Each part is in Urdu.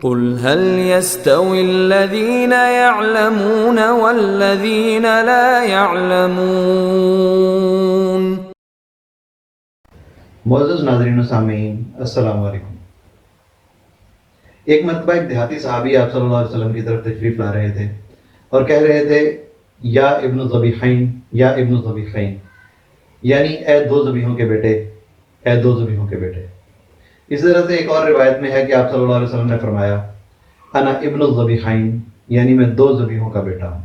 قل هل يستوي الذين يعلمون والذين لا يعلمون۔ معزز ناظرین و سامعین، السلام علیکم۔ ایک مرتبہ ایک دیہاتی صحابی آپ صلی اللہ علیہ وسلم کی طرف تشریف لا رہے تھے اور کہہ رہے تھے یا ابن ذبیحین، یا ابن ذبیحین، یعنی اے دو ذبیحوں کے بیٹے، اے دو ذبیحوں کے بیٹے۔ اس طرح سے ایک اور روایت میں ہے کہ آپ صلی اللہ علیہ وسلم نے فرمایا انا ابن الذبیحین، یعنی میں دو ذبیحوں کا بیٹا ہوں۔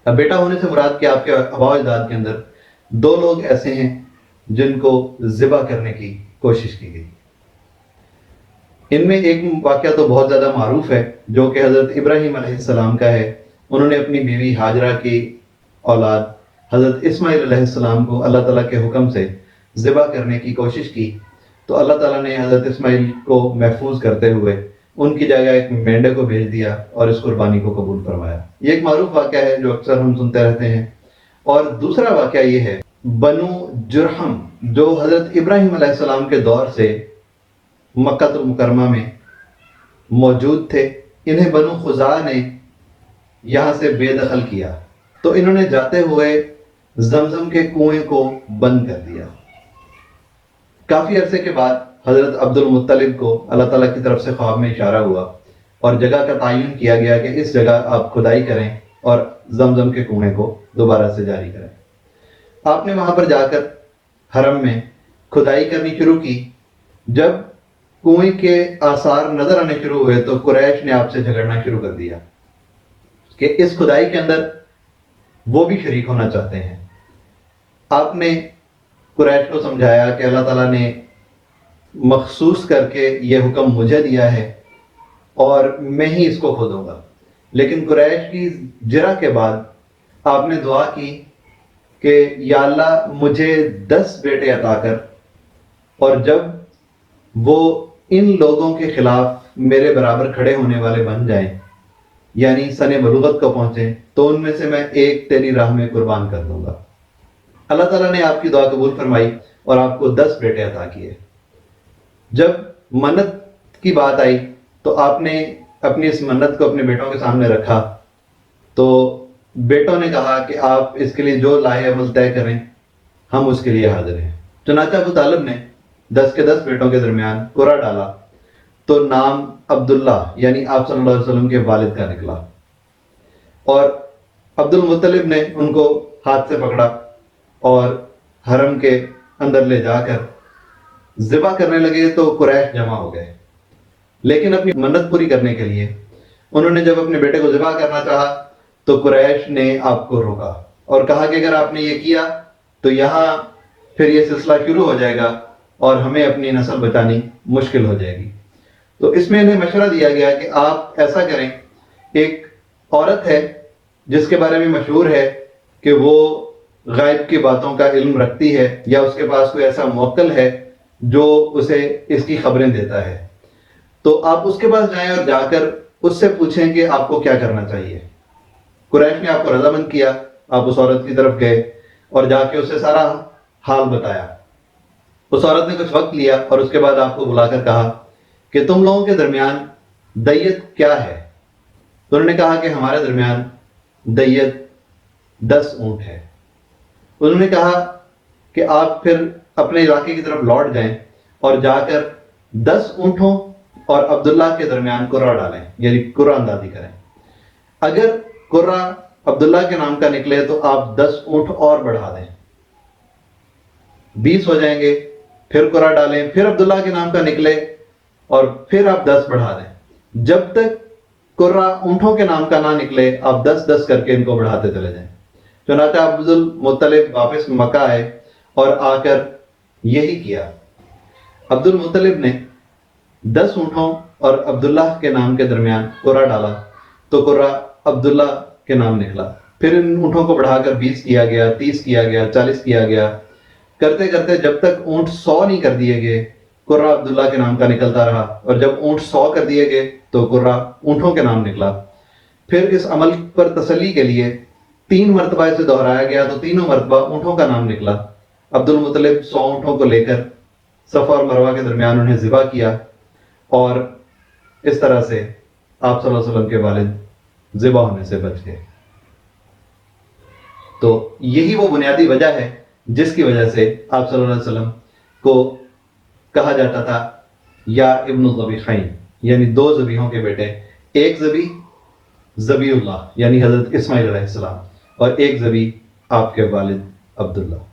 اب بیٹا ہونے سے مراد کہ آپ کے آباء و اجداد کے اندر دو لوگ ایسے ہیں جن کو ذبح کرنے کی کوشش کی گئی۔ ان میں ایک واقعہ تو بہت زیادہ معروف ہے جو کہ حضرت ابراہیم علیہ السلام کا ہے۔ انہوں نے اپنی بیوی ہاجرہ کی اولاد حضرت اسماعیل علیہ السلام کو اللہ تعالیٰ کے حکم سے ذبح کرنے کی کوشش کی، تو اللہ تعالیٰ نے حضرت اسماعیل کو محفوظ کرتے ہوئے ان کی جگہ ایک مینڈے کو بھیج دیا اور اس قربانی کو قبول فرمایا۔ یہ ایک معروف واقعہ ہے جو اکثر ہم سنتے رہتے ہیں۔ اور دوسرا واقعہ یہ ہے، بنو جرحم جو حضرت ابراہیم علیہ السلام کے دور سے مکہ المکرمہ میں موجود تھے، انہیں بنو خزاعہ نے یہاں سے بے دخل کیا، تو انہوں نے جاتے ہوئے زمزم کے کنویں کو بند کر دیا۔ کافی عرصے کے بعد حضرت عبد المطلب کو اللہ تعالیٰ کی طرف سے خواب میں اشارہ ہوا اور جگہ کا تعین کیا گیا کہ اس جگہ آپ کھدائی کریں اور زمزم کے کنویں کو دوبارہ سے جاری کریں۔ آپ نے وہاں پر جا کر حرم میں کھدائی کرنی شروع کی۔ جب کنویں کے آثار نظر آنے شروع ہوئے تو قریش نے آپ سے جھگڑنا شروع کر دیا کہ اس کھدائی کے اندر وہ بھی شریک ہونا چاہتے ہیں۔ آپ نے قریش کو سمجھایا کہ اللہ تعالیٰ نے مخصوص کر کے یہ حکم مجھے دیا ہے اور میں ہی اس کو کھودوں گا، لیکن قریش کی جرأت کے بعد آپ نے دعا کی کہ یا اللہ مجھے 10 بیٹے عطا کر، اور جب وہ ان لوگوں کے خلاف میرے برابر کھڑے ہونے والے بن جائیں، یعنی سن بلوغت کو پہنچیں، تو ان میں سے میں ایک تیری راہ میں قربان کر دوں گا۔ اللہ تعالیٰ نے آپ کی دعا قبول فرمائی اور آپ کو 10 بیٹے عطا کیے۔ جب منت کی بات آئی تو آپ نے اپنی اس منت کو اپنے بیٹوں کے سامنے رکھا، تو بیٹوں نے کہا کہ آپ اس کے لیے جو لاہے عمل طے کریں ہم اس کے لیے حاضر ہیں۔ چنانچہ ابو طالب نے 10 کے 10 بیٹوں کے درمیان قرعہ ڈالا تو نام عبداللہ یعنی آپ صلی اللہ علیہ وسلم کے والد کا نکلا، اور عبد المطلب نے ان کو ہاتھ سے پکڑا اور حرم کے اندر لے جا کر ذبح کرنے لگے تو قریش جمع ہو گئے۔ لیکن اپنی منت پوری کرنے کے لیے انہوں نے جب اپنے بیٹے کو ذبح کرنا چاہا تو قریش نے آپ کو روکا اور کہا کہ اگر آپ نے یہ کیا تو یہاں پھر یہ سلسلہ شروع ہو جائے گا اور ہمیں اپنی نسل بچانی مشکل ہو جائے گی۔ تو اس میں انہیں مشورہ دیا گیا کہ آپ ایسا کریں، ایک عورت ہے جس کے بارے میں مشہور ہے کہ وہ غائب کی باتوں کا علم رکھتی ہے، یا اس کے پاس کوئی ایسا موکل ہے جو اسے اس کی خبریں دیتا ہے، تو آپ اس کے پاس جائیں اور جا کر اس سے پوچھیں کہ آپ کو کیا کرنا چاہیے۔ قریش نے آپ کو رضامند کیا، آپ اس عورت کی طرف گئے اور جا کے اسے سارا حال بتایا۔ اس عورت نے کچھ وقت لیا اور اس کے بعد آپ کو بلا کر کہا کہ تم لوگوں کے درمیان دیت کیا ہے؟ تو انہوں نے کہا کہ ہمارے درمیان دیت 10 اونٹ ہے۔ انہوں نے کہا کہ آپ پھر اپنے علاقے کی طرف لوٹ جائیں اور جا کر 10 اونٹوں اور عبداللہ کے درمیان قرعہ ڈالیں، یعنی قرعہ اندازی کریں۔ اگر قرعہ عبداللہ کے نام کا نکلے تو آپ 10 اونٹ اور بڑھا دیں، 20 ہو جائیں گے، پھر قرعہ ڈالیں، پھر عبداللہ کے نام کا نکلے اور پھر آپ 10 بڑھا دیں۔ جب تک قرعہ اونٹوں کے نام کا نہ نکلے آپ 10 کر کے ان کو بڑھاتے چلے جائیں۔ چنانچہ عبد المطلب واپس مکہ آئے اور آ کر یہی کیا۔ عبد المطلب نے 10 اونٹوں اور عبداللہ کے نام کے درمیان قرعہ ڈالا تو قرعہ عبداللہ کے نام نکلا۔ پھر ان اونٹوں کو بڑھا کر 20 کیا گیا، 30 کیا گیا، 40 کیا گیا، کرتے کرتے جب تک اونٹ 100 نہیں کر دیے گئے قرعہ عبداللہ کے نام کا نکلتا رہا، اور جب اونٹ 100 کر دیے گئے تو قرعہ اونٹوں کے نام نکلا۔ پھر اس عمل پر تسلی کے لیے 3 مرتبہ اسے دہرایا گیا تو تینوں مرتبہ اونٹوں کا نام نکلا۔ عبد المطلب 100 اونٹوں کو لے کر صفا اور مروہ کے درمیان انہیں ذبح کیا اور اس طرح سے آپ صلی اللہ علیہ وسلم کے والد ذبح ہونے سے بچ گئے۔ تو یہی وہ بنیادی وجہ ہے جس کی وجہ سے آپ صلی اللہ علیہ وسلم کو کہا جاتا تھا یا ابن الذبیحین، یعنی دو ذبیحوں کے بیٹے، ایک ذبیح ذبیح اللہ یعنی حضرت اسماعیل علیہ السلام، اور ایک ذبیح آپ کے والد عبداللہ۔